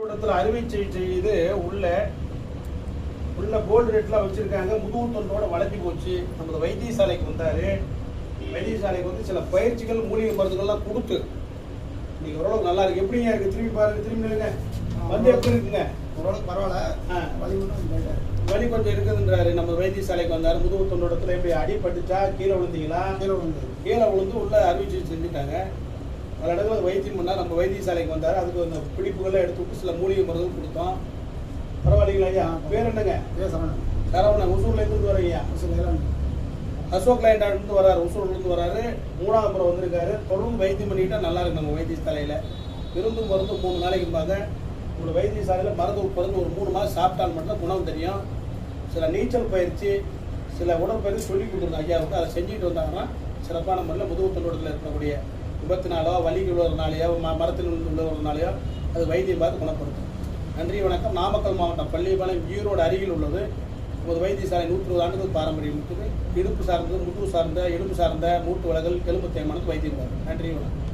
இடத்துல அறுவை சிகிச்சை செய்து உள்ள கோல்டு ரேட்லாம் வச்சிருக்காங்க. முதுகு தொண்டோட வளைஞ்சு போச்சு. நமது வைத்தியசாலைக்கு வந்தாரு. வைத்தியசாலைக்கு வந்து சில பயிற்சிகள் மூலிகை மருந்துகள்லாம் கொடுத்து இன்னைக்கு ஓரளவுக்கு நல்லா இருக்கு. எப்படிங்க இருக்கு? திரும்பி பாருங்க, திரும்பி நில்லுங்க. வந்து எப்படி இருக்குங்க? ஓரளவுக்கு பரவாயில்ல. வலி கொஞ்சம் இருக்குதுன்றாரு. நம்ம வைத்தியசாலைக்கு வந்தாரு. முதுகு தொண்டோடத்துல எப்படி அடிபட்டுச்சா? கீழே விழுந்தீங்களா? கீழே விழுந்து உள்ள அறுவை சிகிச்சை செஞ்சுட்டாங்க. பல இடத்துல வைத்தியம் பண்ணால் நம்ம வைத்தியசாலைக்கு வந்தார். அதுக்கு அந்த பிடிப்புகளை எடுத்து விட்டு சில மூலிகை மருந்து கொடுத்தோம். பரவாயில்லைங்களா ஐயா? பேர் என்னங்க? சரவணன். ஒசூர்ல இருந்து வரீங்க? அசோக் லைன்லேருந்து வராரு. ஒசூர்லேருந்து வராரு. 3ஆவது முறை வந்திருக்காரு. தொடர்ந்து வைத்தியம் பண்ணிக்கிட்டா நல்லா இருக்கு. நம்ம வைத்தியசாலையில் விருந்து மருந்து 3 நாளைக்கும்பாங்க. உங்களோட வைத்தியசாலையில் மருந்து ஒரு 3 மாதம் சாப்பிட்டால் மட்டும் குணம் தெரியும். சில நீச்சல் பயிற்சி, சில உடற்பயிற்சி சொல்லி கொடுத்துருந்தோம் ஐயாவுக்கு. அதை செஞ்சுட்டு வந்தாங்கன்னா சிறப்பான முறையில் முதுகு தொண்டோடத்தில் இருக்கக்கூடிய விபத்தினாலோ வலிகள் உள்ளதுனாலையோ மரத்தில் உள்ளவர்களாலேயோ அது வைத்தியம் பார்த்து குணப்படுத்தும். நன்றி, வணக்கம். நாமக்கல் மாவட்டம் பள்ளிப்பாளையம் ஈரோடு அருகில் உள்ளது. நமது வைத்தியசாலை 120 ஆண்டுகள் பாரம்பரியம் இருக்குது. இடுப்பு சார்ந்த, முதுகு சார்ந்த, எலும்பு சார்ந்த மூட்டு வலகல், எலும்பு தேய்மானத்துக்கு வைத்தியம் பார்க்கும். நன்றி, வணக்கம்.